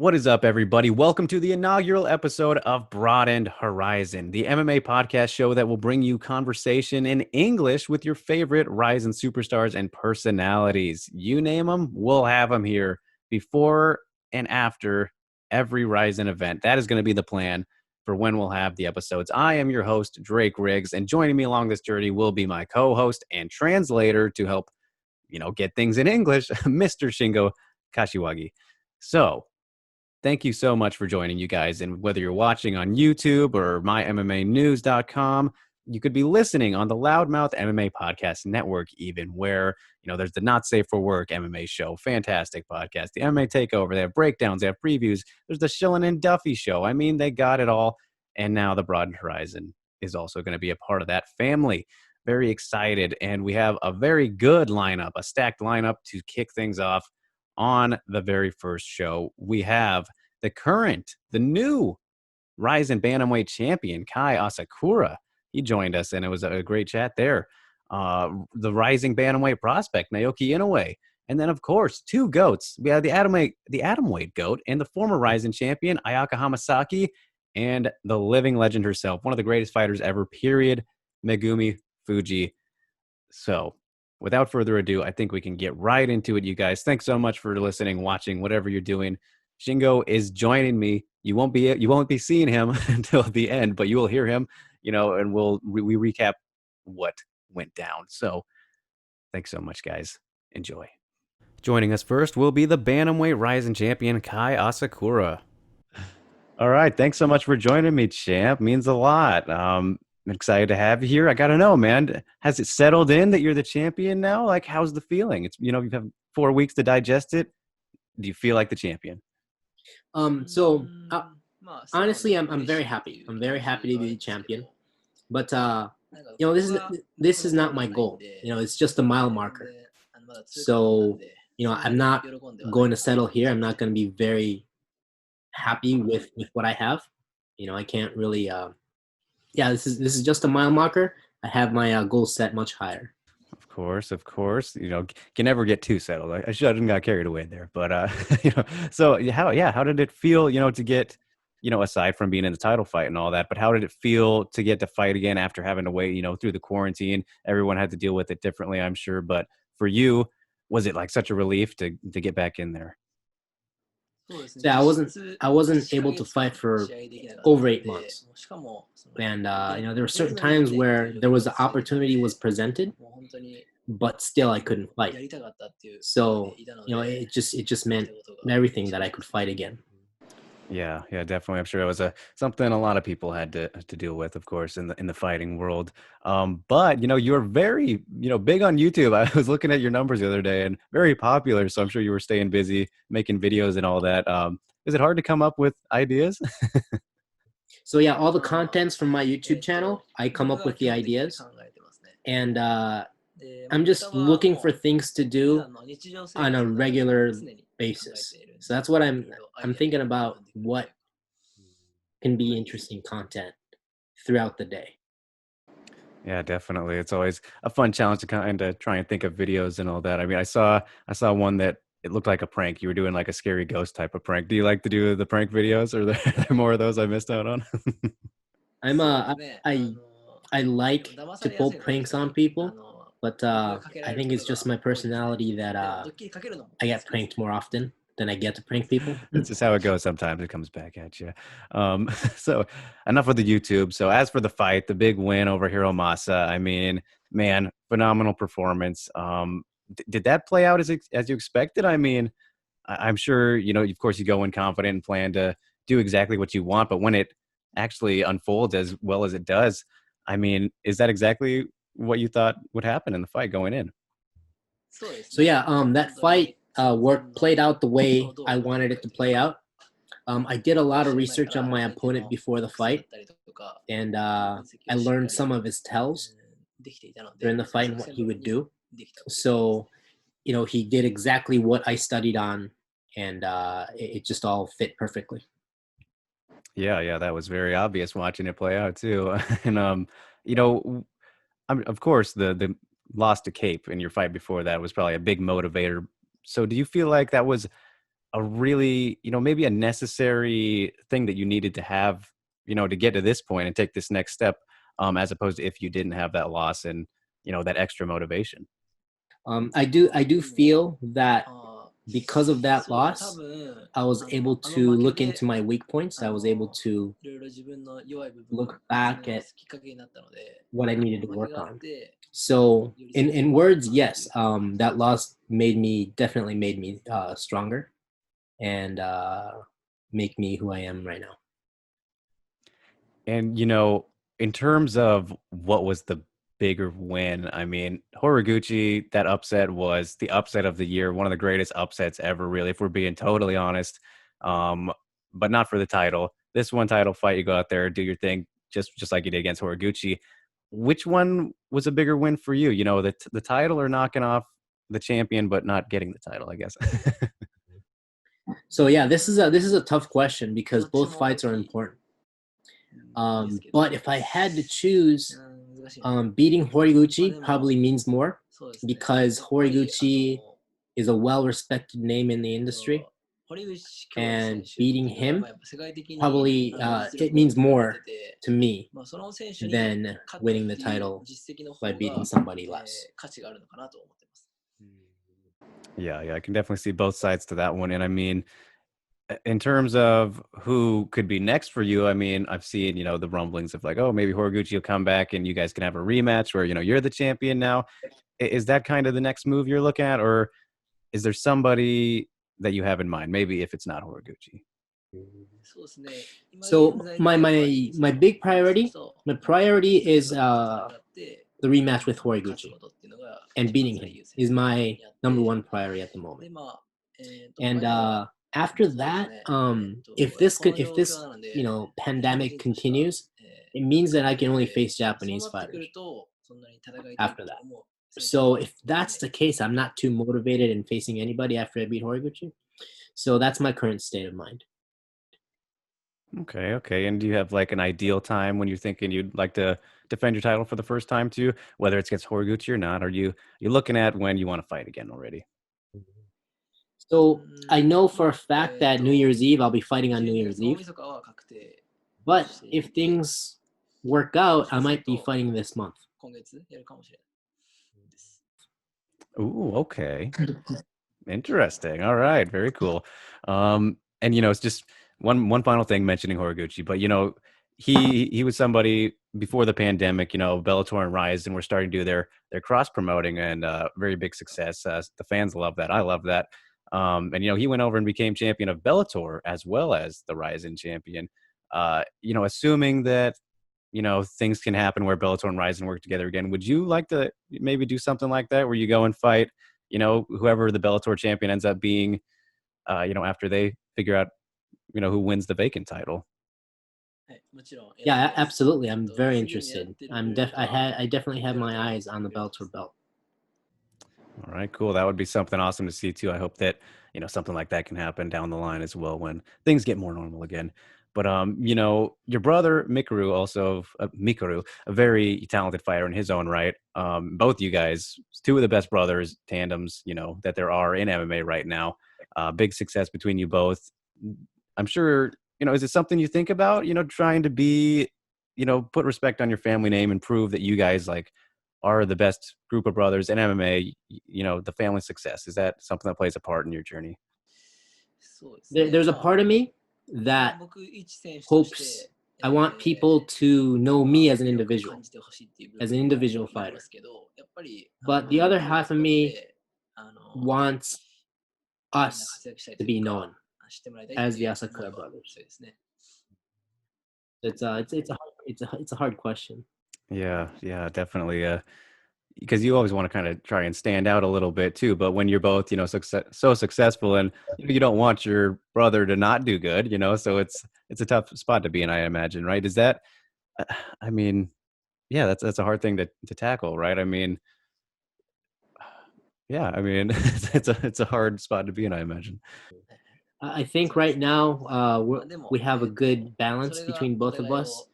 What is up, everybody? Welcome to the inaugural episode of Broadened Horizon, the MMA podcast show that will bring you conversation in English with your favorite RIZIN superstars and personalities. You name them, we'll have them here before and after every RIZIN event. That is going to be the plan for when we'll have the episodes. I am your host, Drake Riggs, and joining me along this journey will be my co-host and translator to help, get things in English, Mr. Shingo Kashiwagi. So, thank you so much for joining, you guys. And whether you're watching on YouTube or mymmanews.com, you could be listening on the Loudmouth MMA Podcast Network, even where, there's the Not Safe for Work MMA show. Fantastic podcast. The MMA Takeover. They have breakdowns. They have previews. There's the Shillin' and Duffy show. I mean, they got it all. And now the Broadened Horizon is also going to be a part of that family. Very excited. And we have a very good lineup, a stacked lineup to kick things off. On the very first show, we have the new RIZIN Bantamweight champion, Kai Asakura. He joined us, and it was a great chat there. The rising Bantamweight prospect, Naoki Inoue. And then, of course, two GOATs. We have the Atomweight GOAT and the former RIZIN champion, Ayaka Hamasaki, and the living legend herself, one of the greatest fighters ever, period, Megumi Fujii. So, without further ado, I think we can get right into it, you guys. Thanks so much for listening, watching, whatever you're doing. Shingo is joining me. You won't be seeing him until the end, but you will hear him, and we recap what went down. So thanks so much, guys. Enjoy. Joining us first will be the Bantamweight RIZIN champion, Kai Asakura. All right. Thanks so much for joining me, champ. Means a lot. I'm excited to have you here. I got to know, man, has it settled in that you're the champion now? Like, how's the feeling? It's, you've had 4 weeks to digest it. Do you feel like the champion? Honestly, I'm very happy. I'm very happy to be the champion. But this is not my goal. It's just a mile marker. So, I'm not going to settle here. I'm not going to be very happy with what I have. I can't really this is just a mile marker. I have my goals set much higher. Of course, can never get too settled. I shouldn't got carried away there, but so how did it feel, to get, aside from being in the title fight and all that, but how did it feel to get to fight again after having to wait, through the quarantine? Everyone had to deal with it differently, I'm sure, but for you, was it like such a relief to get back in there? Yeah, I wasn't able to fight for over 8 months, and there were certain times where there was the opportunity was presented, but still I couldn't fight. So it just meant everything that I could fight again. Yeah, definitely. I'm sure it was something a lot of people had to deal with, of course, in the fighting world. But you're very big on YouTube. I was looking at your numbers the other day, and very popular. So I'm sure you were staying busy making videos and all that. Is it hard to come up with ideas? So yeah, all the contents from my YouTube channel, I come up with the ideas, and I'm just looking for things to do on a regular basis. So that's what I'm thinking about, what can be interesting content throughout the day. Yeah, definitely. It's always a fun challenge to kind of try and think of videos and all that. I mean, I saw one that it looked like a prank. You were doing like a scary ghost type of prank. Do you like to do the prank videos, or are there more of those I missed out on? I like to pull pranks on people, but I think it's just my personality that I get pranked more often than I get to prank people. It's just how it goes. Sometimes it comes back at you. So enough with the YouTube. So as for the fight, the big win over Hiro Masa, I mean, man, phenomenal performance. Did that play out as you expected? I mean, I'm sure, of course you go in confident and plan to do exactly what you want, but when it actually unfolds as well as it does, I mean, is that exactly what you thought would happen in the fight going in? So yeah, that fight played out the way I wanted it to play out. I did a lot of research on my opponent before the fight, and I learned some of his tells during the fight and what he would do. So, he did exactly what I studied on, and it just all fit perfectly. Yeah, that was very obvious watching it play out too. And of course, the loss to Cape in your fight before that was probably a big motivator. So do you feel like that was a really, maybe a necessary thing that you needed to have, to get to this point and take this next step, as opposed to if you didn't have that loss and, that extra motivation? I do feel that because of that loss, I was able to look into my weak points. I was able to look back at what I needed to work on. So in words, yes, that loss definitely made me stronger and make me who I am right now. And, in terms of what was the bigger win, I mean, Horiguchi, that upset was the upset of the year, one of the greatest upsets ever, really, if we're being totally honest. Um, but not for the title. This one title fight, you go out there, do your thing, just like you did against Horiguchi. Which one was a bigger win for you? The title or knocking off the champion, but not getting the title, I guess. So yeah, this is a tough question because both fights are important. But if I had to choose, beating Horiguchi probably means more because Horiguchi is a well-respected name in the industry, and beating him probably it means more to me than winning the title by beating somebody less. Yeah, I can definitely see both sides to that one. And I mean, in terms of who could be next for you, I mean, I've seen, the rumblings of like, oh, maybe Horiguchi will come back and you guys can have a rematch where, you're the champion now. Is that kind of the next move you're looking at? Or is there somebody that you have in mind? Maybe if it's not Horiguchi. So my big priority, my priority is the rematch with Horiguchi, and beating him is my number one priority at the moment. And after that, if this pandemic continues, it means that I can only face Japanese fighters after that. So if that's the case, I'm not too motivated in facing anybody after I beat Horiguchi. So that's my current state of mind. Okay. And do you have like an ideal time when you're thinking you'd like to defend your title for the first time too, whether it's against Horiguchi or not? Are you looking at when you want to fight again already? So I know for a fact that New Year's Eve, I'll be fighting on New Year's Eve. But if things work out, I might be fighting this month. Ooh, okay. Interesting. All right, very cool. And it's just one final thing mentioning Horiguchi, but he was somebody before the pandemic. Bellator and Rizin were starting to do their cross promoting, and very big success. The fans love that. I love that. And he went over and became champion of Bellator as well as the Rizin champion. Assuming that things can happen where Bellator and Rizin work together again, would you like to maybe do something like that where you go and fight, whoever the Bellator champion ends up being, after they figure out, who wins the vacant title? Yeah, absolutely. I'm very interested. I definitely have my eyes on the Bellator belt. All right, cool. That would be something awesome to see too. I hope that, something like that can happen down the line as well when things get more normal again. But your brother Mikuru, a very talented fighter in his own right. Both you guys, two of the best brothers tandems, that there are in MMA right now. Big success between you both. I'm sure, is it something you think about, trying to be, put respect on your family name and prove that you guys are the best group of brothers in MMA, the family success? Is that something that plays a part in your journey? There's a part of me that hopes I want people to know me as an individual fighter. But the other half of me wants us to be known as the Asakura brothers. It's a hard question. Yeah, definitely. Because you always want to kind of try and stand out a little bit too. But when you're both, so successful, and you don't want your brother to not do good, so it's a tough spot to be in, I imagine, right? Is that, I mean, yeah, that's a hard thing to tackle, right? I mean, yeah, I mean, it's a hard spot to be in, I imagine. I think right now we have a good balance between both of us.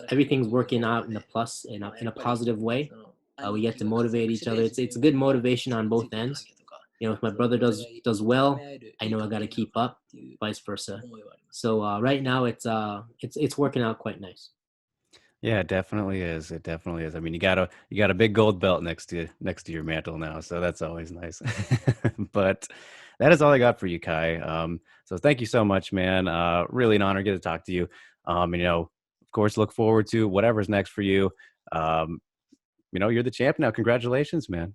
Everything's working out in a plus in a positive way. We get to motivate each other. It's a good motivation on both ends. if my brother does well, I know I got to keep up, vice versa. So right now it's working out quite nice. Yeah, it definitely is. It definitely is. I mean, you got a big gold belt next to your mantle now, so that's always nice. But that is all I got for you, Kai. So thank you so much, man. Really an honor to get to talk to you. And, of course, look forward to whatever's next for you. Um, you're the champ now. Congratulations, man.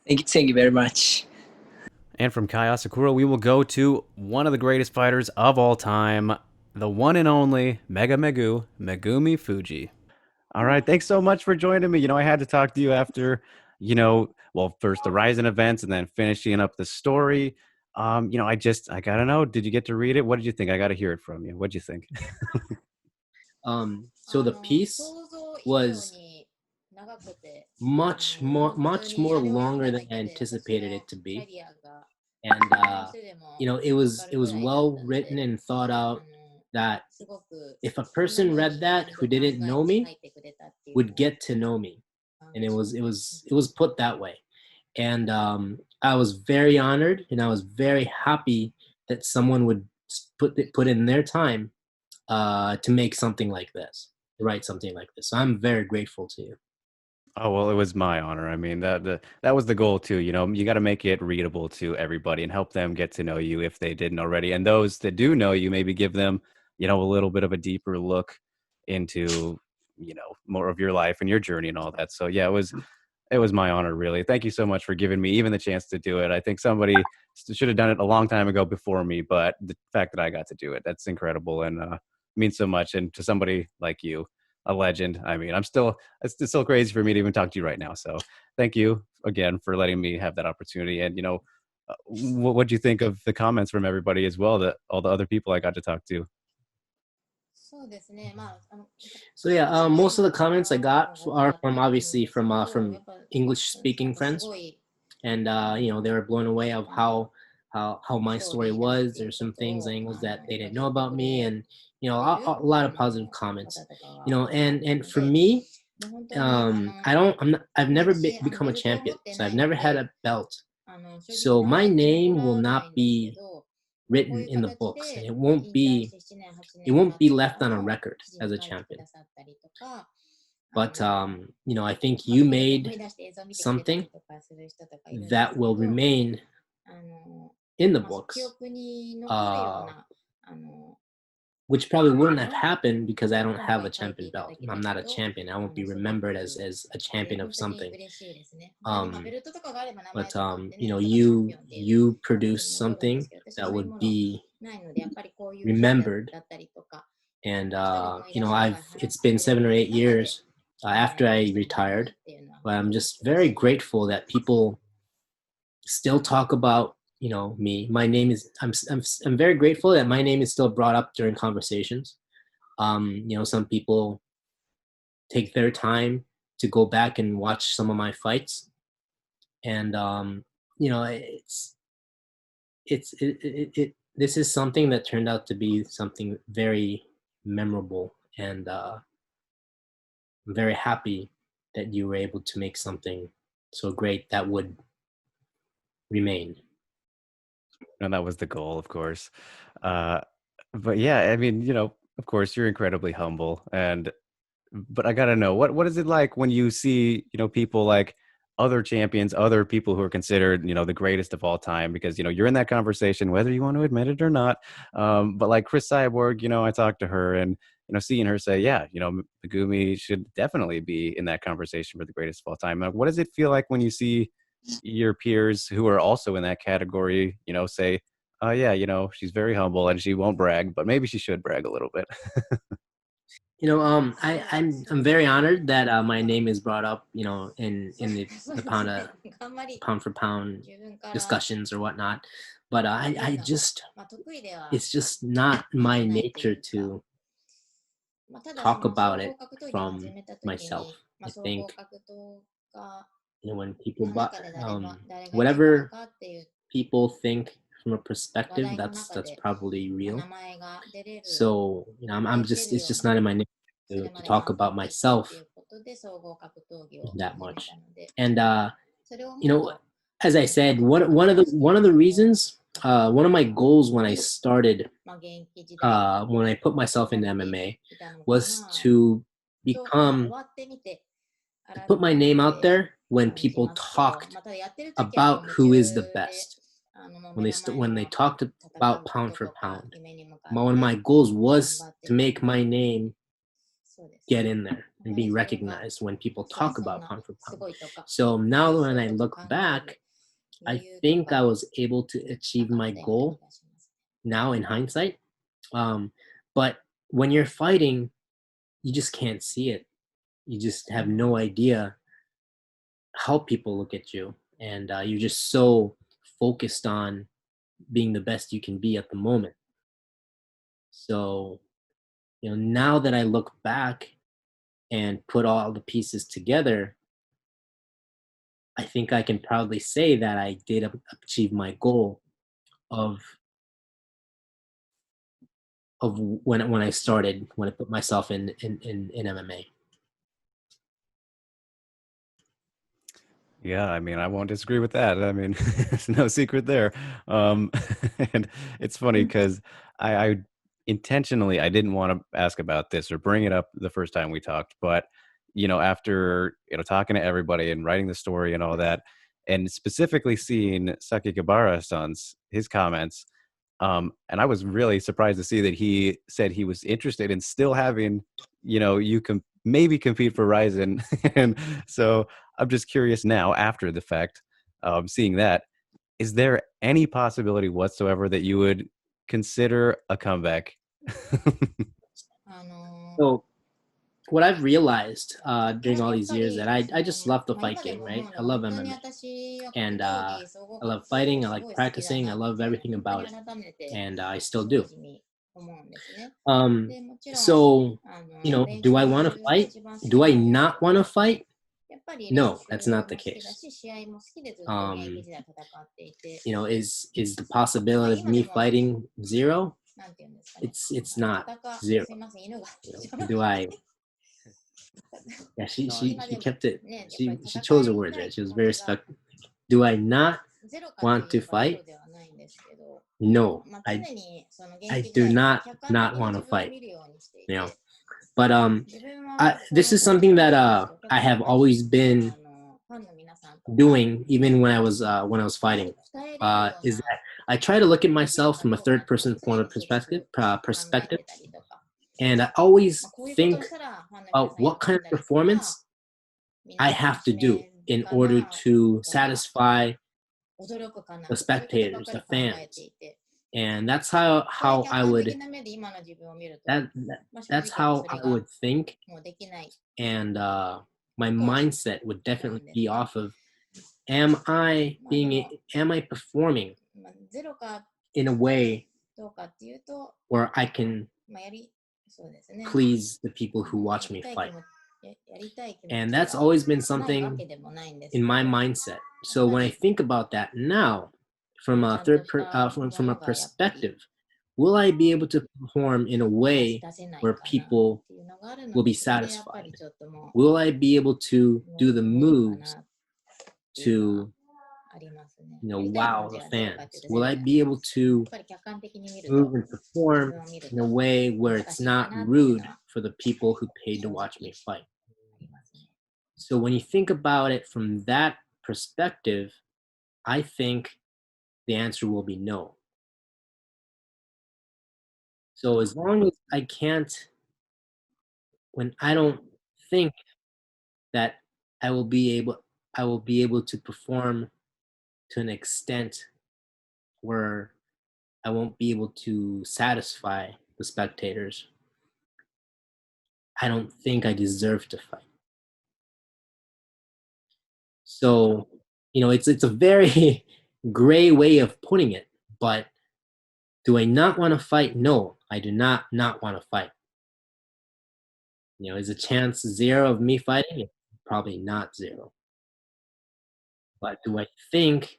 Thank you very much. And from Kai Asakura, we will go to one of the greatest fighters of all time, the one and only Megumi Fujii. All right. Thanks so much for joining me. I had to talk to you after, well, first the Ryzen events and then finishing up the story. I gotta know, did you get to read it? What did you think? I gotta hear it from you. What'd you think? So the piece was much more longer than I anticipated it to be, and it was well written and thought out. That if a person read that who didn't know me would get to know me, and it was put that way. And I was very honored, and I was very happy that someone would put in their time to make something like this, to write something like this. So I'm very grateful to you. Oh, well, it was my honor. I mean, that was the goal too. You got to make it readable to everybody and help them get to know you if they didn't already. And those that do know you, maybe give them, a little bit of a deeper look into, more of your life and your journey and all that. So yeah, it was my honor, really. Thank you so much for giving me even the chance to do it. I think somebody should have done it a long time ago before me, but the fact that I got to do it, that's incredible and means so much. And to somebody like you, a legend. I mean, it's still crazy for me to even talk to you right now. So thank you again for letting me have that opportunity. And, what do you think of the comments from everybody as well, that all the other people I got to talk to? So yeah, most of the comments I got are from, obviously, from English speaking friends, and they were blown away of how my story was. There's some things, angles that they didn't know about me, and a lot of positive comments. And for me, I've never become a champion, so I've never had a belt. So my name will not be written in the books, and it won't be left on a record as a champion. But I think you made something that will remain in the books, uh, which probably wouldn't have happened because I don't have a champion belt. I'm not a champion. I won't be remembered as a champion of something. Um, but you produce something that would be remembered, and I've it's been 7 or 8 years after I retired, but I'm just very grateful that people still talk about me. My name is I'm very grateful that my name is still brought up during conversations. Some people take their time to go back and watch some of my fights, and this is something that turned out to be something very memorable, and I'm very happy that you were able to make something so great that would remain. And that was the goal, of course. Uh, but yeah, I mean, of course, you're incredibly humble, but I gotta know, what is it like when you see, people like other champions, other people who are considered, the greatest of all time, because you're in that conversation whether you want to admit it or not. But like Chris Cyborg, I talked to her, and seeing her say, yeah, Megumi should definitely be in that conversation for the greatest of all time. What does it feel like when you see your peers who are also in that category, say, oh yeah, she's very humble and she won't brag, but maybe she should brag a little bit. I'm very honored that my name is brought up, in the pound for pound discussions or whatnot. But I just it's just not my nature to talk about it from myself. I think when people whatever people think from a perspective, that's probably real. So I'm just it's just not in my nature to talk about myself that much. And as I said, one of the reasons, one of my goals when I started, when I put myself in MMA, was to become to put my name out there when people talked about who is the best. When they talked about pound for pound, one of my goals was to make my name get in there and be recognized when people talk about pound for pound. So now when I look back, I think I was able to achieve my goal now in hindsight. But when you're fighting, you just can't see it. You just have no idea how people look at you, and you're just so focused on being the best you can be at the moment. So, now that I look back and put all the pieces together, I think I can proudly say that I did achieve my goal of when I started, when I put myself in MMA. Yeah, I mean, I won't disagree with that. I mean, there's no secret there. Um, and it's funny because I intentionally I didn't want to ask about this or bring it up the first time we talked, but after talking to everybody and writing the story and all that, and specifically seeing Sakakibara-san's his comments, and I was really surprised to see that he said he was interested in still having, you can maybe compete for Ryzen. And so I'm just curious now, after the fact, seeing that, is there any possibility whatsoever that you would consider a comeback? So what I've realized during all these years that I just love the fight game, right? I love MMA, and I love fighting. I like practicing. I love everything about it, and I still do. Um, so do I want to fight? Do I not want to fight? No, that's not the case. Is the possibility of me fighting zero? It's not zero. Do I? Yeah, she kept it. She chose her words right. She was very respectful. Do I not want to fight? No, I do not want to fight. But this is something that I have always been doing, even when I was fighting. Is that I try to look at myself from a third person point of perspective, and I always think about what kind of performance I have to do in order to satisfy the spectators, the fans. And that's how I would that's how I would think, and my mindset would definitely be off of am I performing in a way where I can please the people who watch me fight. And that's always been something in my mindset. So when I think about that now, from a from a perspective, will I be able to perform in a way where people will be satisfied? Will I be able to do the moves to wow the fans? Will I be able to move and perform in a way where it's not rude for the people who paid to watch me fight? So when you think about it from that perspective, I think the answer will be no. So as long as I can't, when I don't think that I will be able, I will be able to perform to an extent where I won't be able to satisfy the spectators, I don't think I deserve to fight. So, it's a very gray way of putting it, but do I not want to fight? No, I do not want to fight. Is a chance zero of me fighting? Probably not zero. But do I think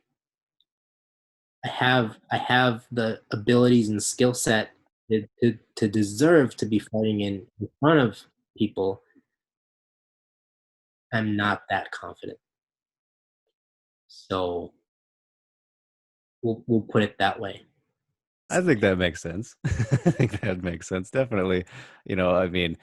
I have the abilities and skill set to deserve to be fighting in front of people? I'm not that confident. So We'll put it that way. I think that makes sense. I think that makes sense. Definitely. I mean,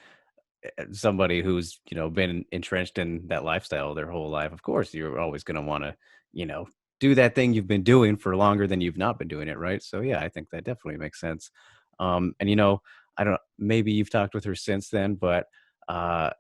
somebody who's been entrenched in that lifestyle their whole life, of course you're always going to want to you know do that thing you've been doing for longer than you've not been doing it, right? So yeah, I think that definitely makes sense. And I don't, maybe you've talked with her since then, but I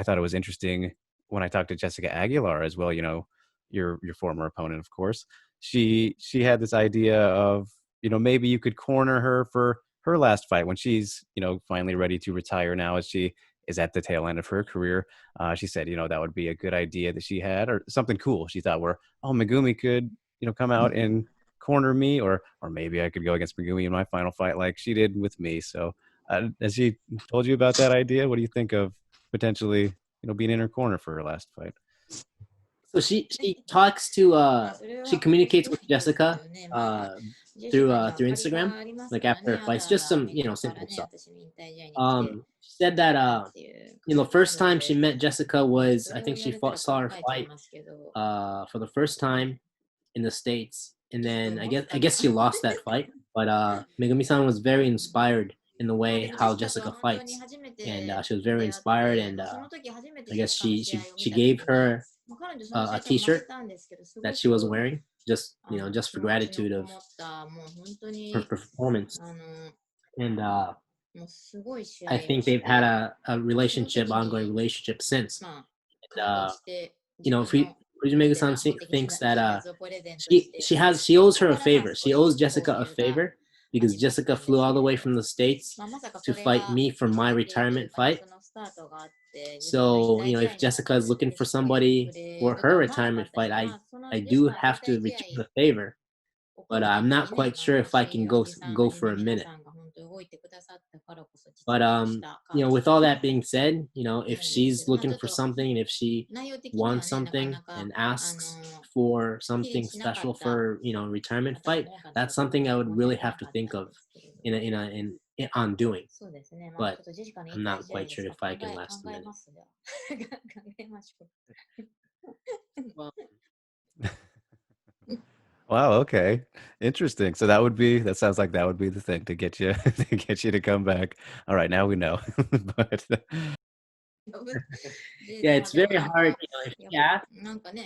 thought it was interesting when I talked to Jessica Aguilar as well, your former opponent, of course. She had this idea of maybe you could corner her for her last fight when she's finally ready to retire now, as she is at the tail end of her career. She said, that would be a good idea that she had, or something cool she thought where, oh, Megumi could, come out and corner me, or maybe I could go against Megumi in my final fight like she did with me. So, has she told you about that idea? What do you think of potentially, being in her corner for her last fight? So she talks to she communicates with Jessica through Instagram, like after fights, just some simple stuff. She said that first time she met Jessica was, I think she saw her fight for the first time in the States, and then I guess she lost that fight. But Megumi-san was very inspired in the way how Jessica fights, and she was very inspired, and I guess she gave her a T-shirt that she was wearing, just just for gratitude of her performance. And I think they've had a relationship, ongoing relationship since. And Fujimega-san thinks that she owes her a favor. She owes Jessica a favor because Jessica flew all the way from the States to fight me for my retirement fight. So, if Jessica is looking for somebody for her retirement fight, I do have to return the favor, but I'm not quite sure if I can go for a minute. But with all that being said, if she's looking for something and if she wants something and asks for something special for retirement fight, that's something I would really have to think of on doing. But I'm not quite sure if I can last a minute. Well, Wow, okay. Interesting. So that sounds like that would be the thing to get you to get you to come back. All right, now we know. But yeah, it's very hard. If she asks,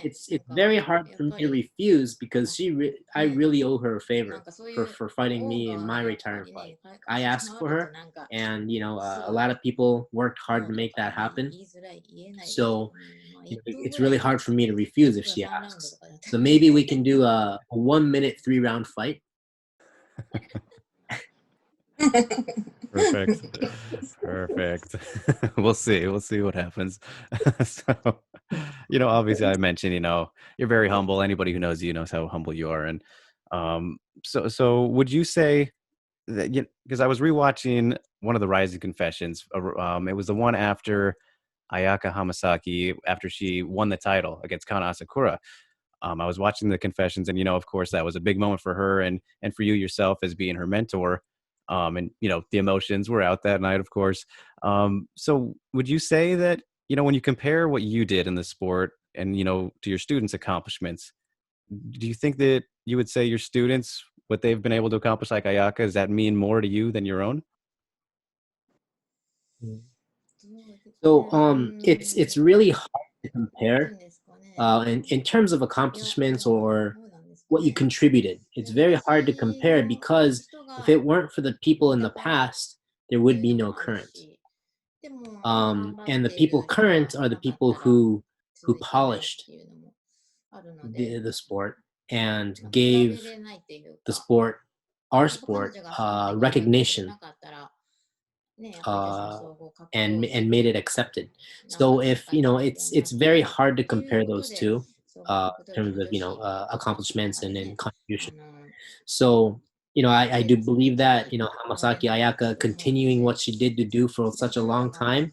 it's very hard for me to refuse because I really owe her a favor for fighting me in my retirement fight. I asked for her, and a lot of people worked hard to make that happen. So it's really hard for me to refuse if she asks. So maybe we can do a 1 minute 3 round fight. perfect. Perfect. We'll see. We'll see what happens. So, obviously I mentioned, you're very humble. Anybody who knows you knows how humble you are. And so would you say that, because I was rewatching one of the Rising Confessions. It was the one after Ayaka Hamasaki, after she won the title against Kana Asakura. I was watching the confessions, and of course, that was a big moment for her and for you yourself as being her mentor. And the emotions were out that night, of course. So, would you say that when you compare what you did in the sport and to your students' accomplishments, do you think that you would say your students, what they've been able to accomplish, like Ayaka, does that mean more to you than your own? So it's really hard to compare in terms of accomplishments or what you contributed. It's very hard to compare because if it weren't for the people in the past, there would be no current. And the people current are the people who polished the sport and gave the sport, our sport, recognition, and made it accepted. So if it's very hard to compare those two in terms of accomplishments and contribution. So I do believe that Hamasaki Ayaka continuing what she did to do for such a long time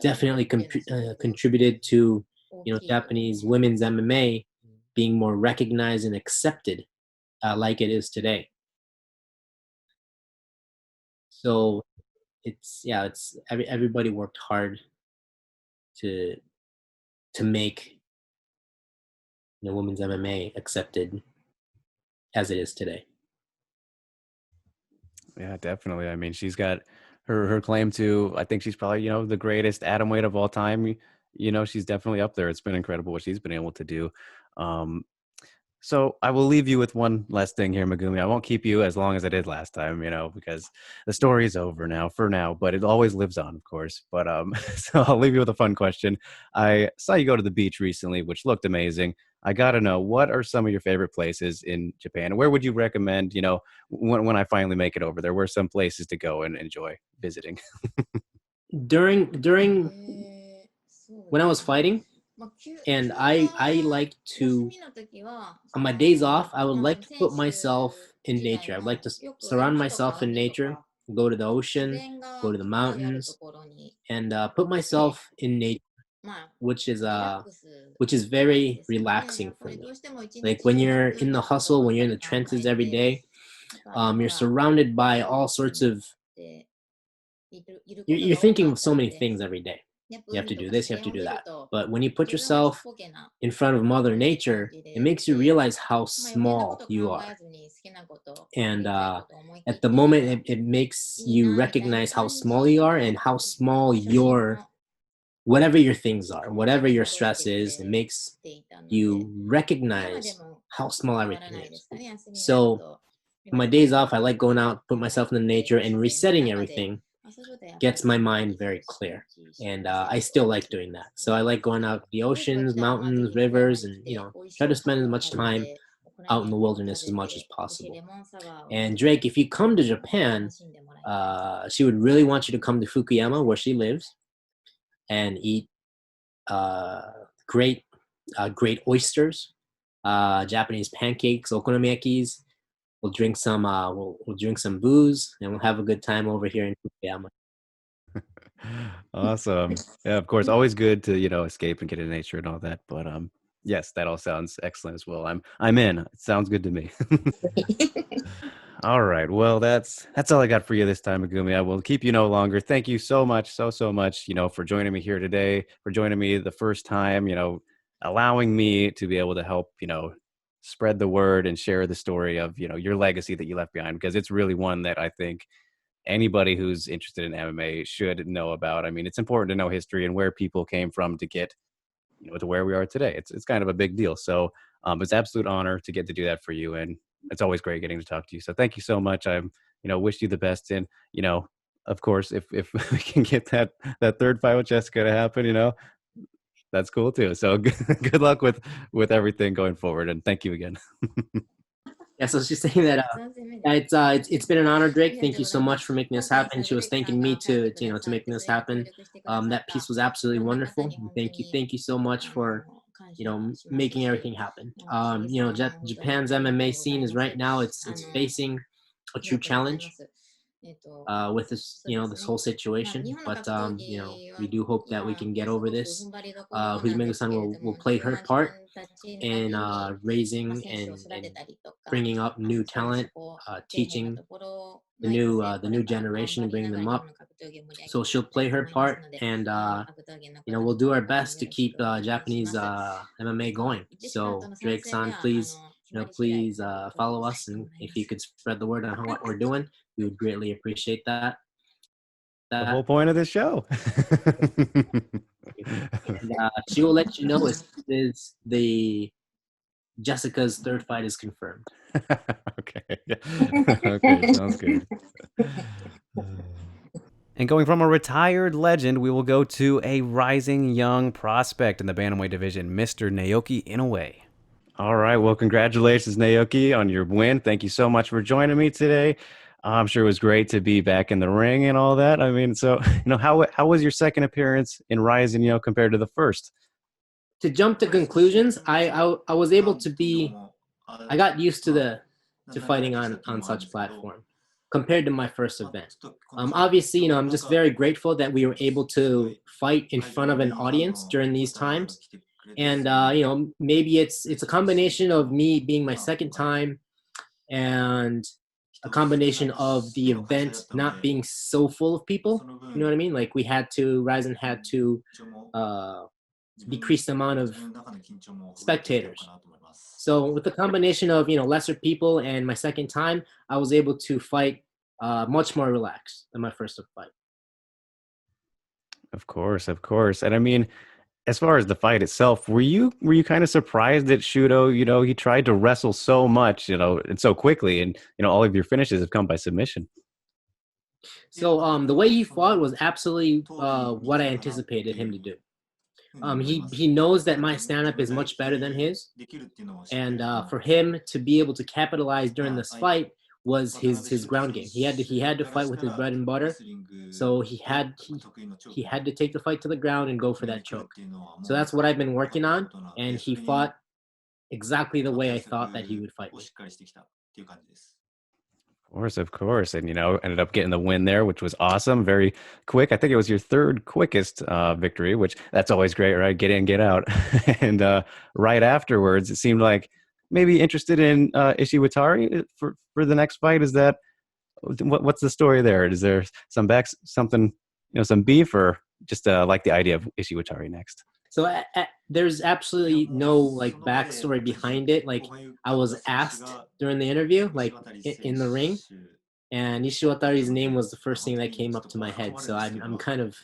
definitely contributed to Japanese women's MMA being more recognized and accepted like it is today. So it's everybody worked hard to make women's MMA accepted as it is today. Yeah, definitely. I mean, she's got her claim to, I think she's probably, the greatest atom weight of all time. She's definitely up there. It's been incredible what she's been able to do. Um, So I will leave you with one last thing here, Megumi. I won't keep you as long as I did last time, because the story is over now for now, but it always lives on, of course. But so I'll leave you with a fun question. I saw you go to the beach recently, which looked amazing. I got to know, what are some of your favorite places in Japan? Where would you recommend, when I finally make it over there, where are some places to go and enjoy visiting? During when I was fighting, and I like to, on my days off, I would like to put myself in nature. I'd like to surround myself in nature, go to the ocean, go to the mountains, and put myself in nature, which is very relaxing for me. Like when you're in the hustle, when you're in the trenches every day, you're surrounded by all sorts of. You're thinking of so many things every day. You have to do this, you have to do that. But when you put yourself in front of Mother Nature, it makes you realize how small you are. And at the moment, it makes you recognize how small you are and how small whatever your things are, whatever your stress is, it makes you recognize how small everything is. So, my days off, I like going out, put myself in the nature, and resetting everything gets my mind very clear. And I still like doing that. So I like going out to the oceans, mountains, rivers, and try to spend as much time out in the wilderness as much as possible. And Drake, if you come to Japan, she would really want you to come to Fukuyama, where she lives, and eat uh, great great oysters, Japanese pancakes, okonomiyakis. We'll drink some booze, and we'll have a good time over here in Fukuyama. Awesome. Yeah, of course, always good to, escape and get into nature and all that. But yes, that all sounds excellent as well. I'm in. It sounds good to me. All right. Well, that's all I got for you this time, Megumi. I will keep you no longer. Thank you so much, so much, for joining me here today, for joining me the first time, allowing me to be able to help, spread the word and share the story of, your legacy that you left behind, because it's really one that I think anybody who's interested in MMA should know about. I mean, it's important to know history and where people came from to get, to where we are today. It's kind of a big deal. So it's an absolute honor to get to do that for you. And it's always great getting to talk to you. So thank you so much. Wish you the best. And, of course, if we can get that third fight with Jessica to happen, that's cool too. So good luck with everything going forward. And thank you again. Yeah, so she's saying that it's been an honor, Drake. Thank you so much for making this happen. She was thanking me to making this happen. That piece was absolutely wonderful. Thank you so much for making everything happen. Japan's MMA scene is right now it's facing a true challenge with this whole situation. But we do hope that we can get over this. Hujimegu-san will play her part in raising and bringing up new talent, teaching the new generation and bringing them up. So she'll play her part, and we'll do our best to keep Japanese MMA going. So Drake-san, please follow us, and if you could spread the word on what we're doing, we would greatly appreciate that. The whole point of this show. And she will let you know as soon as Jessica's third fight is confirmed. Okay. Okay, sounds good. And going from a retired legend, we will go to a rising young prospect in the bantamweight division, Mr. Naoki Inoue. All right. Well, congratulations, Naoki, on your win. Thank you so much for joining me today. I'm sure it was great to be back in the ring and all that. I mean, so, how was your second appearance in Rising, compared to the first? To jump to conclusions, I was able to I got used to fighting on such platform compared to my first event. Obviously, I'm just very grateful that we were able to fight in front of an audience during these times. And maybe it's a combination of me being my second time and a combination of the event not being so full of people. You know what I mean? Like Ryzen had to decrease the amount of spectators. So with the combination of lesser people and my second time, I was able to fight much more relaxed than my first fight. Of course, of course. And I mean, as far as the fight itself, were you kind of surprised that Shudo, he tried to wrestle so much, and so quickly, and all of your finishes have come by submission. So the way he fought was absolutely what I anticipated him to do. He knows that my stand up is much better than his, and for him to be able to capitalize during this fight was his ground game. He had to fight with his bread and butter, so he had to take the fight to the ground and go for that choke. So that's what I've been working on, and he fought exactly the way I thought that he would fight me. Of course, of course. And, ended up getting the win there, which was awesome. Very quick. I think it was your third quickest victory, which that's always great, right? Get in, get out. And right afterwards, it seemed like maybe interested in Ishiwatari for the next fight. Is that what's the story there? Is there something, some beef, or just like the idea of Ishiwatari next? So there's absolutely no like backstory behind it. Like I was asked during the interview, like in the ring, and Ishiwatari's name was the first thing that came up to my head. So I'm kind of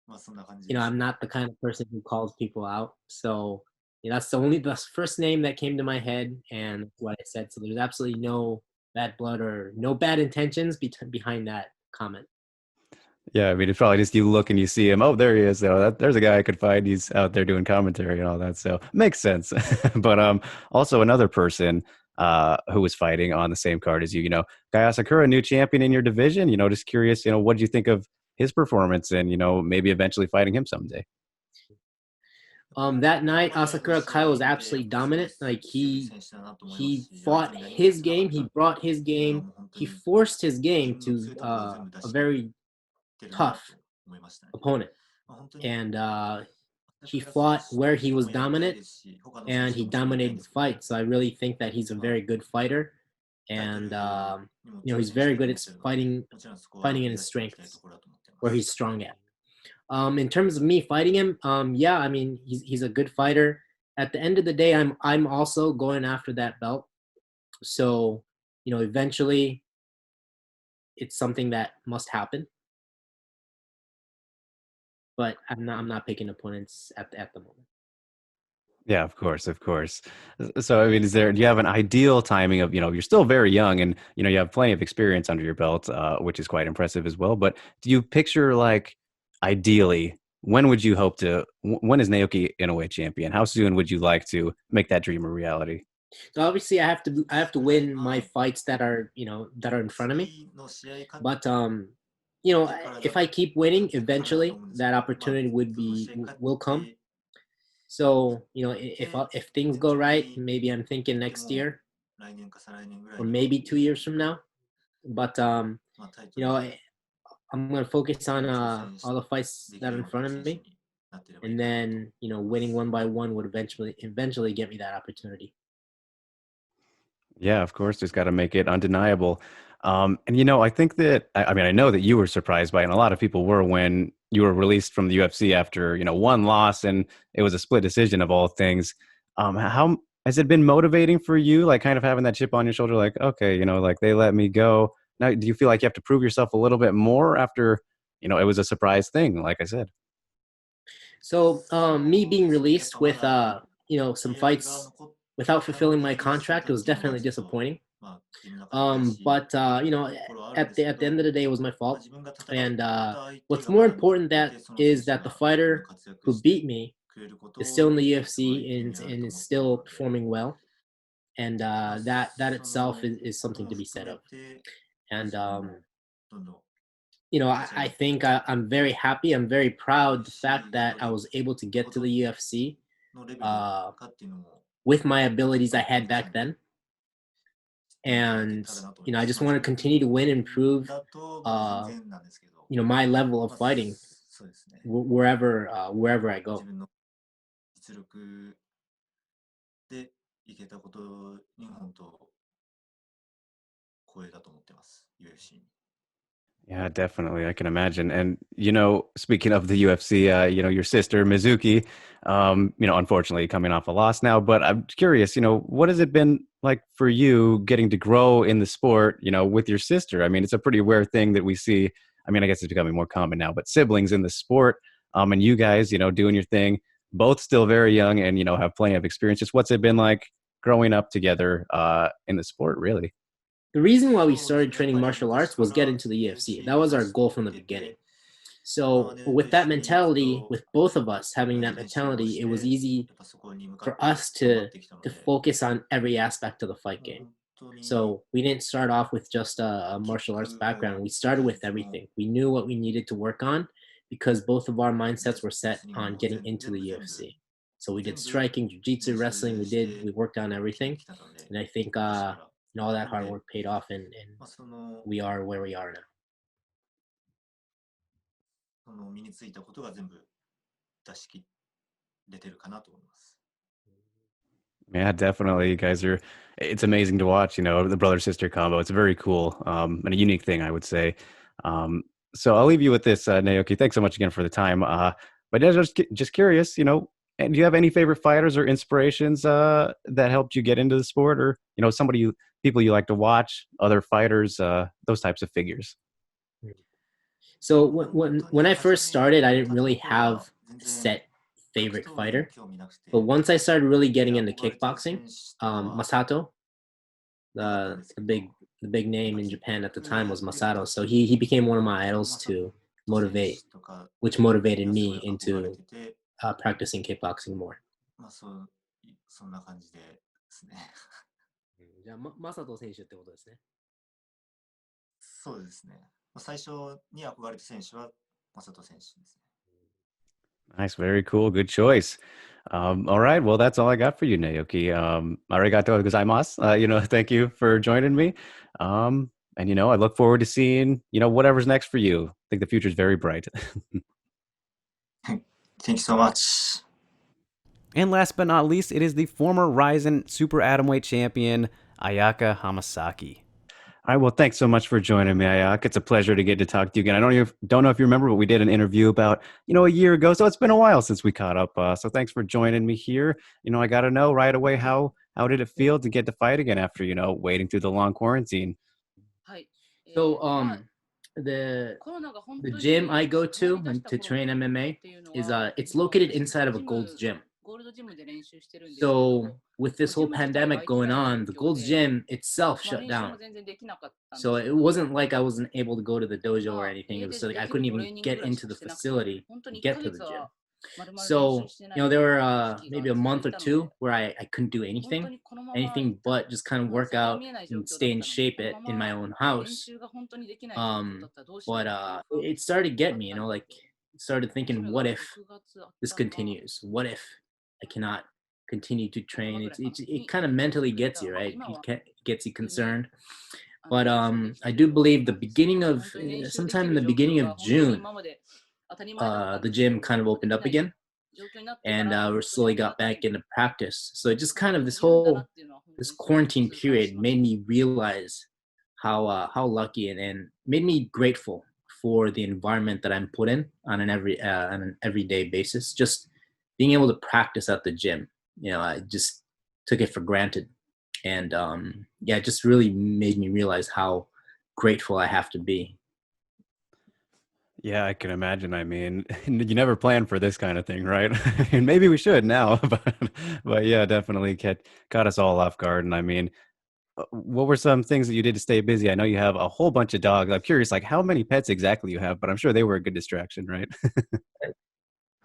I'm not the kind of person who calls people out. So that's the first name that came to my head, and what I said. So there's absolutely no bad blood or no bad intentions behind that comment. Yeah, I mean, it's probably just you look and you see him. Oh, there he is. There's a guy I could find. He's out there doing commentary and all that. So makes sense. But also another person who was fighting on the same card as you. Guy Asakura, new champion in your division. Just curious. What do you think of his performance, and maybe eventually fighting him someday? That night, Asakura Kai was absolutely dominant. Like he fought his game. He brought his game. He forced his game to a very tough opponent, and he fought where he was dominant, and he dominated the fight. So I really think that he's a very good fighter, and he's very good at fighting in his strengths, where he's strong at. In terms of me fighting him, yeah, I mean he's a good fighter. At the end of the day, I'm also going after that belt. So eventually, it's something that must happen. But I'm not picking opponents at the moment. Yeah, of course, of course. So, I mean, do you have an ideal timing of, you're still very young, and, you have plenty of experience under your belt, which is quite impressive as well. But do you picture, like, ideally, when would you hope when is Naoki Inoue champion? How soon would you like to make that dream a reality? So obviously, I have to win my fights that are in front of me. But if I keep winning, eventually that opportunity will come. So if things go right, maybe I'm thinking next year or maybe 2 years from now. But you know I, I'm gonna focus on all the fights that are in front of me, and then winning one by one would eventually get me that opportunity. Yeah, of course, just got to make it undeniable. And I think that I mean I know that you were surprised by it, and a lot of people were when you were released from the UFC after one loss, and it was a split decision of all things. How has it been motivating for you, like kind of having that chip on your shoulder, like okay, like they let me go. Now, do you feel like you have to prove yourself a little bit more after it was a surprise thing, like I said? So me being released with some fights without fulfilling my contract was definitely disappointing. But at the end of the day, it was my fault. And what's more important that is that the fighter who beat me is still in the UFC and is still performing well, and that itself is something to be said of. And I think I'm very happy. I'm very proud the fact that I was able to get to the UFC uh, with my abilities I had back then, and I just want to continue to win and prove uh, my level of fighting wherever I go. Yeah, definitely. I can imagine. And speaking of the UFC, your sister Mizuki, unfortunately coming off a loss now. But I'm curious, what has it been like for you getting to grow in the sport, with your sister? I mean, it's a pretty rare thing that we see. I mean, I guess it's becoming more common now, but siblings in the sport, and you guys, doing your thing, both still very young and have plenty of experience. Just what's it been like growing up together in the sport, really? The reason why we started training martial arts was get into the UFC. That was our goal from the beginning. So with that mentality, with both of us having that mentality, it was easy for us to focus on every aspect of the fight game. So we didn't start off with just a martial arts background. We started with everything. We knew what we needed to work on because both of our mindsets were set on getting into the UFC. So we did striking, jiu-jitsu, wrestling. We worked on everything, and I think all that hard work paid off, and we are where we are now. Yeah, definitely. You guys are, it's amazing to watch, the brother sister combo. It's very cool and a unique thing, I would say. Um, so I'll leave you with this, Naoki. Thanks so much again for the time. But yeah, just curious, and do you have any favorite fighters or inspirations that helped you get into the sport, or somebody people you like to watch, other fighters, those types of figures? So when I first started, I didn't really have a set favorite fighter. But once I started really getting into kickboxing, Masato, the big name in Japan at the time was Masato. So he became one of my idols to motivate, which motivated me into practicing kickboxing more. じゃあ、マサト選手ってことですね。Nice, very cool, good choice. All right, well, that's all I got for you, Naoki. Arigato gozaimasu. Thank you for joining me. And I look forward to seeing whatever's next for you. I think the future is very bright. Thank you so much. And last but not least, it is the former Ryzen Super Atomweight champion, Ayaka Hamasaki. All right, well, thanks so much for joining me, Ayaka. It's a pleasure to get to talk to you again. I don't know if you remember, but we did an interview about, a year ago. So it's been a while since we caught up. So thanks for joining me here. I got to know right away, how did it feel to get to fight again after, waiting through the long quarantine? So the the gym I go to to train MMA is it's located inside of a Gold's Gym. So with this whole pandemic going on, the Gold's Gym itself shut down. So it wasn't like I wasn't able to go to the dojo or anything. It was like I couldn't even get into the facility to get to the gym. So, there were maybe a month or two where I couldn't do anything but just kind of work out and stay in shape in my own house. But it started getting me, like started thinking, what if this continues? What if I cannot continue to train? It kind of mentally gets you, right? Gets you concerned. But I do believe the beginning of sometime in the beginning of June, the gym kind of opened up again, and we slowly got back into practice. So it just kind of this quarantine period made me realize how lucky and made me grateful for the environment that I'm put in on an everyday basis. Just being able to practice at the gym, I just took it for granted, and yeah, it just really made me realize how grateful I have to be. Yeah, I can imagine. I mean, you never plan for this kind of thing, right? And maybe we should now, but yeah, definitely caught us all off guard. And I mean, what were some things that you did to stay busy? I know you have a whole bunch of dogs. I'm curious, like how many pets exactly you have, but I'm sure they were a good distraction, right?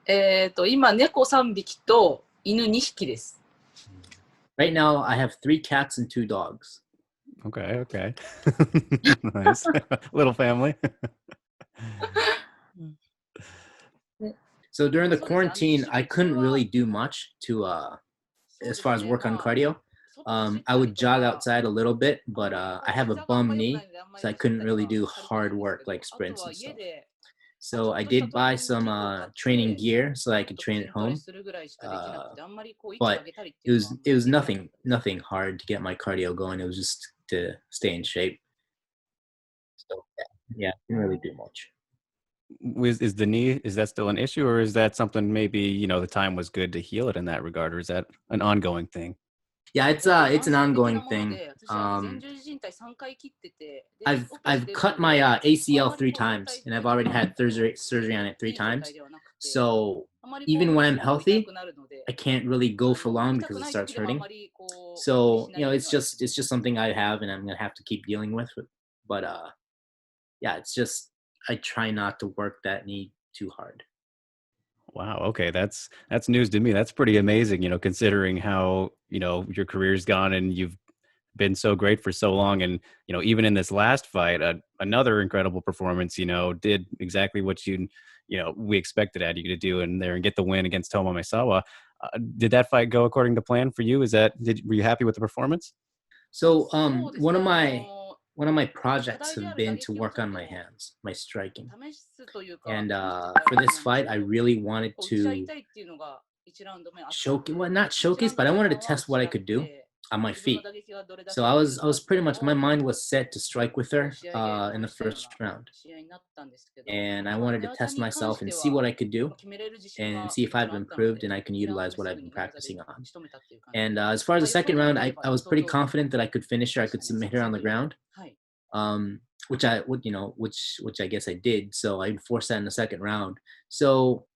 今、猫3匹と犬2匹です。Right now, I have 3 cats and 2 dogs. Okay. Nice. Little family. So during the quarantine, I couldn't really do much to as far as work on cardio. I would jog outside a little bit, but I have a bum knee, so I couldn't really do hard work like sprints and stuff. So I did buy some training gear so I could train at home, but it was nothing hard to get my cardio going. It was just to stay in shape. So yeah. Yeah, didn't really do much. Is the knee, is that still an issue, or is that something maybe, the time was good to heal it in that regard, or is that an ongoing thing? Yeah, it's an ongoing thing. I've cut my ACL 3 times, and I've already had surgery on it 3 times. So even when I'm healthy, I can't really go for long because it starts hurting. So it's just something I have, and I'm gonna have to keep dealing with. But yeah, it's just I try not to work that knee too hard. Wow. Okay, that's news to me. That's pretty amazing, considering how, your career's gone and you've been so great for so long. And, even in this last fight, another incredible performance, did exactly what we expected at you to do in there and get the win against Tomo Maesawa. Did that fight go according to plan for you? Were you happy with the performance? So one of my projects have been to work on my hands, my striking. And for this fight, I really wanted to showcase, well, not showcase, but I wanted to test what I could do on my feet. So I was pretty much, my mind was set to strike with her in the first round, and I wanted to test myself and see what I could do and see if I've improved and I can utilize what I've been practicing on. And as far as the second round, I was pretty confident that I could finish her. I could submit her on the ground, which I would, which I guess I did. So I enforced that in the second round. So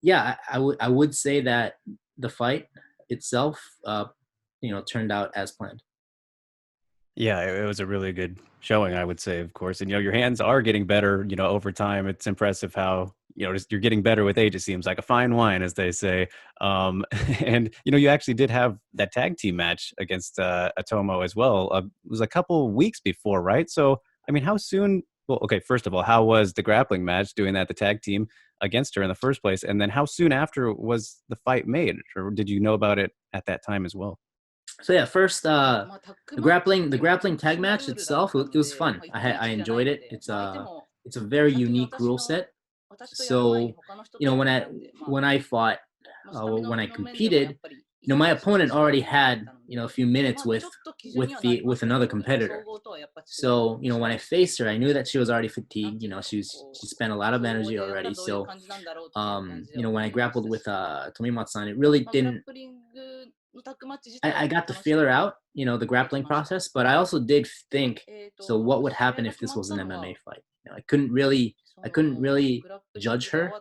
yeah, I would say that the fight itself, turned out as planned. Yeah, it was a really good showing, I would say, of course. And your hands are getting better, over time. It's impressive how, just you're getting better with age. It seems like a fine wine, as they say. And you actually did have that tag team match against Atomo as well. It was a couple weeks before, right? So, I mean, how soon? Well, okay, first of all, how was the grappling match doing that, the tag team against her in the first place? And then how soon after was the fight made, or did you know about it at that time as well? So yeah, first the grappling tag match itself, it was fun. I enjoyed it. It's a very unique rule set. So when I fought, when I competed, my opponent already had a few minutes with another competitor. So when I faced her, I knew that she was already fatigued. She spent a lot of energy already. So when I grappled with Tomimatsu-san, it really didn't. I got to feel her out, the grappling process, but I also did think, so what would happen if this was an MMA fight? I couldn't really judge her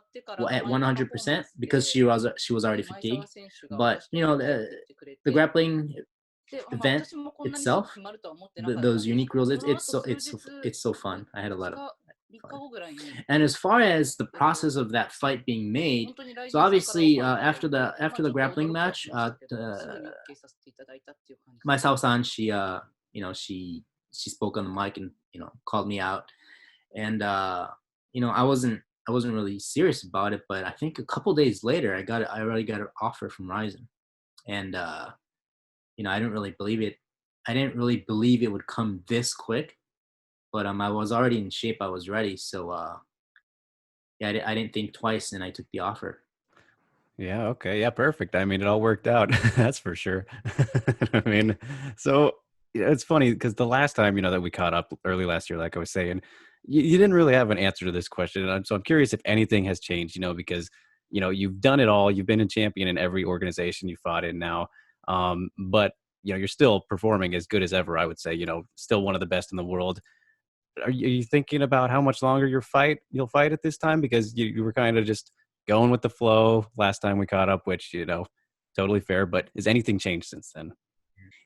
at 100% because she was already fatigued. But the grappling event itself, those unique rules, it's so fun. I had a lot of fun. And as far as the process of that fight being made, so obviously after the grappling match, Maesawa-san, she spoke on the mic and called me out, and I wasn't really serious about it, but I think a couple days later I already got an offer from RIZIN, and I didn't really believe it. I didn't really believe it would come this quick, but I was already in shape. I was ready, so yeah, I didn't think twice, and I took the offer. Yeah, okay. Yeah, perfect. I mean, it all worked out. That's for sure. I mean, so it's funny because the last time, that we caught up early last year, like I was saying, you didn't really have an answer to this question. And so I'm curious if anything has changed, because, you've done it all. You've been a champion in every organization you fought in now. But, you're still performing as good as ever, I would say, still one of the best in the world. Are you thinking about how much longer you'll fight at this time? Because you were kind of just going with the flow last time we caught up, which, totally fair. But has anything changed since then?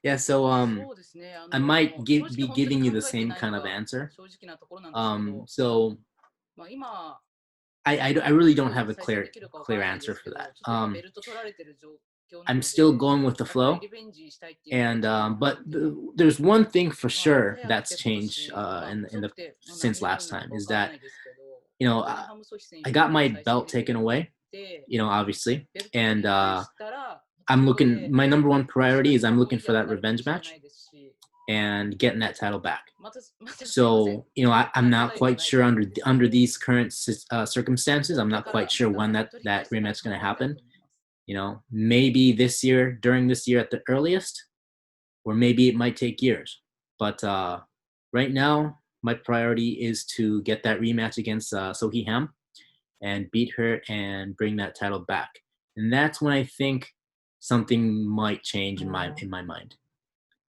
Yeah, so I might be giving you the same kind of answer. So I really don't have a clear answer for that. I'm still going with the flow, and but there's one thing for sure that's changed in the since last time is that I got my belt taken away, obviously, and I'm looking. My number one priority is I'm looking for that revenge match and getting that title back. So I'm not quite sure under these current circumstances. I'm not quite sure when that rematch is going to happen. Maybe this year, during this year at the earliest, or maybe it might take years. But right now, my priority is to get that rematch against Sohee Ham and beat her and bring that title back. And that's when I think something might change in my mind.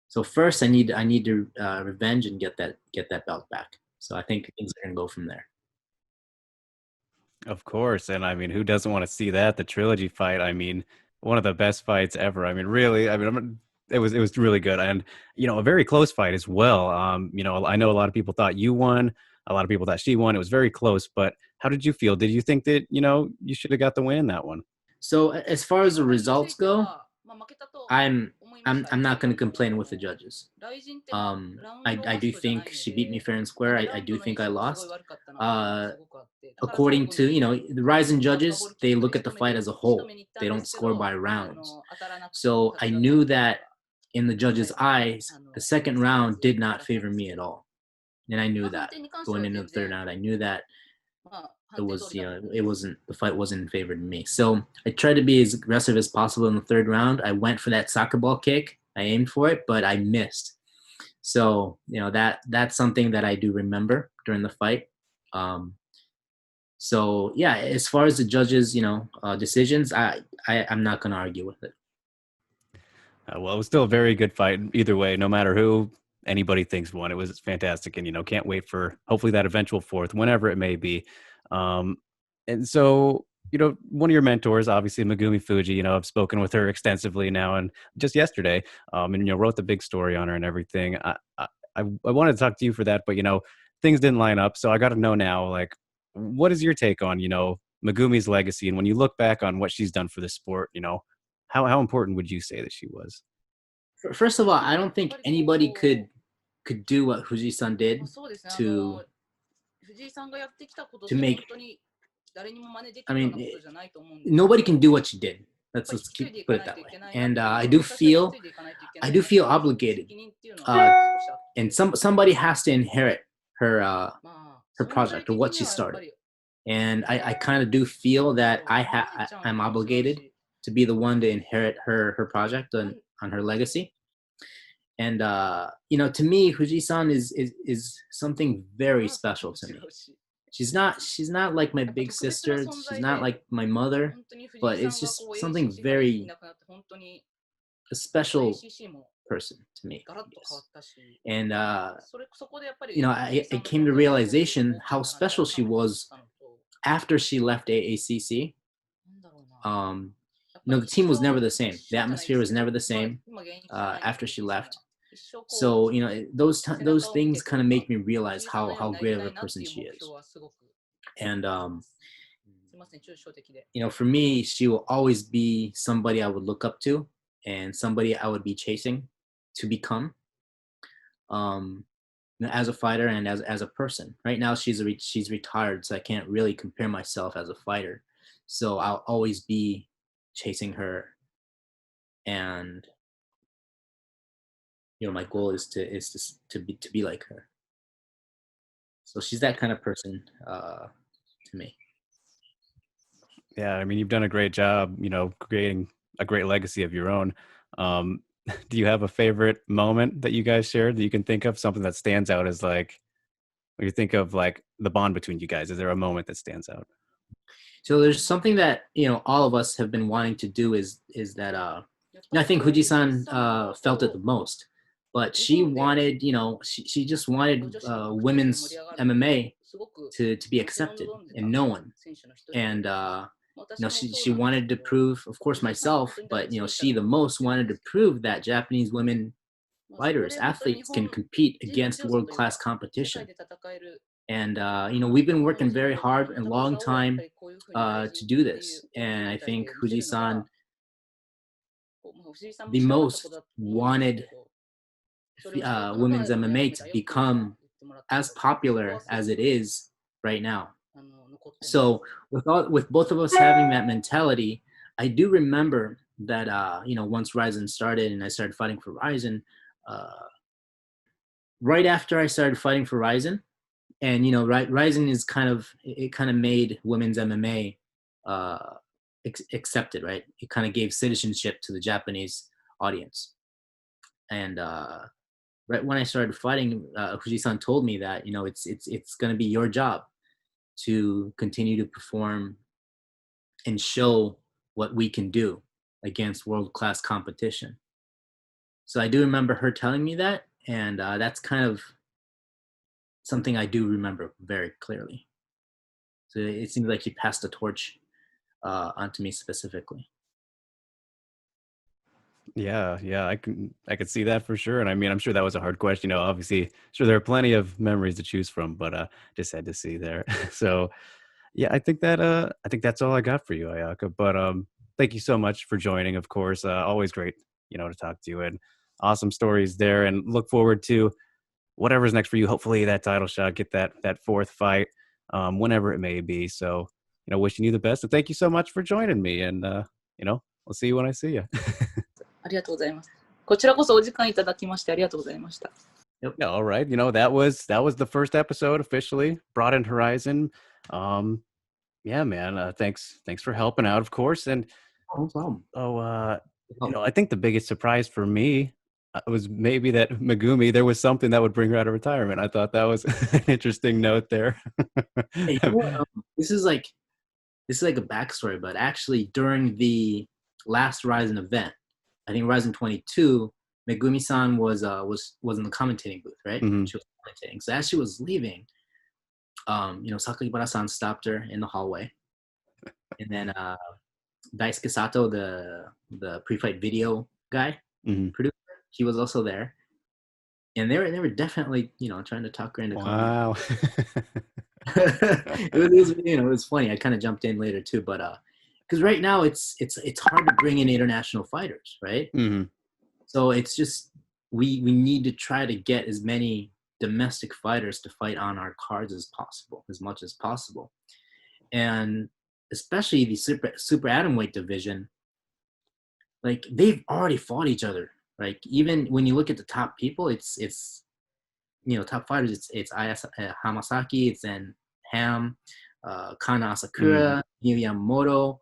So first, I need to revenge and get that belt back. So I think things are gonna go from there. Of course, and I mean, who doesn't want to see that? The trilogy fight. I mean, one of the best fights ever. I mean, really. I mean, it was really good, and a very close fight as well. I know a lot of people thought you won. A lot of people thought she won. It was very close, but how did you feel? Did you think that you should have got the win in that one? So as far as the results go, I'm not going to complain with the judges. I do think she beat me fair and square. I do think I lost. According to the RIZIN judges, they look at the fight as a whole. They don't score by rounds. So I knew that in the judges' eyes, the second round did not favor me at all, and I knew that going into the third round. I knew that the fight wasn't in favor of me. So I tried to be as aggressive as possible in the third round. I went for that soccer ball kick. I aimed for it, but I missed. So that's something that I do remember during the fight. So yeah, as far as the judges, decisions, I'm not gonna argue with it. Well, it was still a very good fight either way, no matter who anybody thinks won. It was fantastic, and can't wait for hopefully that eventual fourth, whenever it may be. And so, one of your mentors, obviously Megumi Fujii, I've spoken with her extensively now, and just yesterday, and wrote the big story on her and everything. I wanted to talk to you for that, but things didn't line up, so I got to know now, like, what is your take on Megumi's legacy, and when you look back on what she's done for the sport, how important would you say that she was? First of all, I don't think anybody could do what Fujii-san did to make. I mean, nobody can do what she did. Let's put it that way. And I do feel obligated. And somebody has to inherit her project or what she started. And I kind of do feel that I'm obligated to be the one to inherit her project on her legacy. And to me, Fujii-san is something very special to me. She's not like my big sister. She's not like my mother, but it's just something very a special person to me. And I came to realization how special she was after she left AACC. The team was never the same. The atmosphere was never the same after she left. So those things kind of make me realize how great of a person she is. And for me, she will always be somebody I would look up to and somebody I would be chasing to become as a fighter and as a person. Right now she's retired, so I can't really compare myself as a fighter. So I'll always be chasing her, and my goal is to be like her. So she's that kind of person to me. Yeah, I mean, you've done a great job, creating a great legacy of your own. Do you have a favorite moment that you guys shared that you can think of, something that stands out as like, when you think of like the bond between you guys? Is there a moment that stands out? So there's something that all of us have been wanting to do is that I think Fujii-san felt it the most, but she wanted she just wanted women's MMA to be accepted and known, and she wanted to prove, of course, myself, but she the most wanted to prove that Japanese women fighters, athletes can compete against world-class competition. And we've been working very hard and long time to do this, and I think Fujii-san the most wanted women's MMA to become as popular as it is right now. So with both of us having that mentality, I do remember that once RIZIN started and I started fighting for RIZIN, right after I started fighting for RIZIN, and RIZIN is kind of made women's MMA accepted, right? It kind of gave citizenship to the Japanese audience, and right when I started fighting, Fujii-san told me that, you know, it's going to be your job to continue to perform and show what we can do against world-class competition. So I do remember her telling me that, and that's kind of something I do remember very clearly. So it seems like she passed the torch onto me specifically. Yeah, I could see that for sure. And I mean, I'm sure that was a hard question. You know, obviously, sure there are plenty of memories to choose from, but just had to see there. So yeah, I think that's all I got for you, Ayaka. But thank you so much for joining. Of course, always great, you know, to talk to you, and awesome stories there. And look forward to whatever's next for you. Hopefully, that title shot, get that fourth fight, whenever it may be. So you know, wishing you the best. And thank you so much for joining me. And you know, I'll see you when I see you. ありがとうございます。こちらこそお時間いただきましてありがとうございました。 Yeah, all right. You know, that was the first episode officially, Broadened Horizon. Yeah, man. Thanks for helping out, of course. And No problem. you know, I think the biggest surprise for me was maybe that Megumi, there was something that would bring her out of retirement. I thought that was an interesting note there. Hey, you know what, this is like a backstory, but actually during the last Ryzen event, I think Ryzen 22, Megumi-san was in the commentating booth, right? Mhm. She was commentating. So as she was leaving, you know, Sakibara-san stopped her in the hallway, and then Daisuke Sato, the pre-fight video guy, Mhm. producer, he was also there, and they were definitely, you know, trying to talk her into commentary. Wow. it was you know, it was funny. I kind of jumped in later too, but because right now it's hard to bring in international fighters, right? Mhm. So it's just we need to try to get as many domestic fighters to fight on our cards as possible, as much as possible, and especially the super atomweight division. Like they've already fought each other. Like even when you look at the top people, it's you know, top fighters. It's Ayaka Hamasaki, it's then Ham, Kana Asakura, Ryu Yamamoto.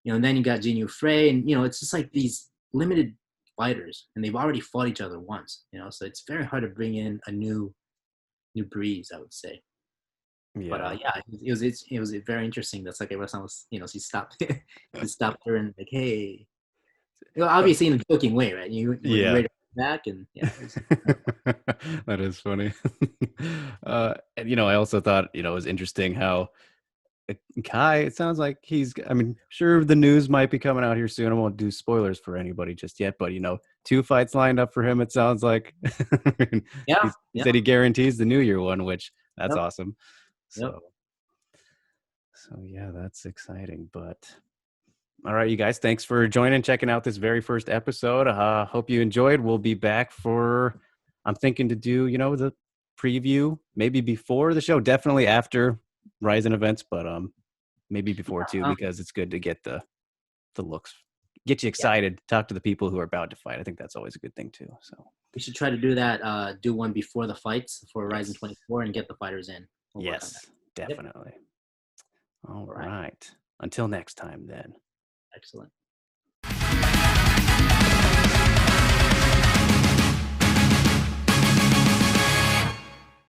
You know, and then you got Jinyu Frey, and you know, it's just like these limited fighters, and they've already fought each other once. You know, so it's very hard to bring in a new breeze, I would say. Yeah. But yeah, it was very interesting. That's like everyone was, you know, she stopped her and like, hey, you know, obviously in a joking way, right? You Yeah. ready to come back, and yeah. That is funny. And you know, I also thought, you know, it was interesting how Kai, it sounds like I mean, sure, the news might be coming out here soon. I won't do spoilers for anybody just yet, but you know, 2 fights lined up for him, it sounds like. Yeah, He said he guarantees the New Year one, which that's Yep. awesome. Yep. So yeah, that's exciting. But all right, you guys, thanks for joining, checking out this very first episode. Hope you enjoyed. We'll be back for, I'm thinking to do, you know, the preview, maybe before the show, definitely after Ryzen events, but maybe before too, because it's good to get the looks, get you excited, talk to the people who are about to fight. I think that's always a good thing too. So we should try to do that. Do one before the fights for Ryzen 24 and get the fighters in. We'll work on yes, definitely. Yep. All right. Until next time, then. Excellent.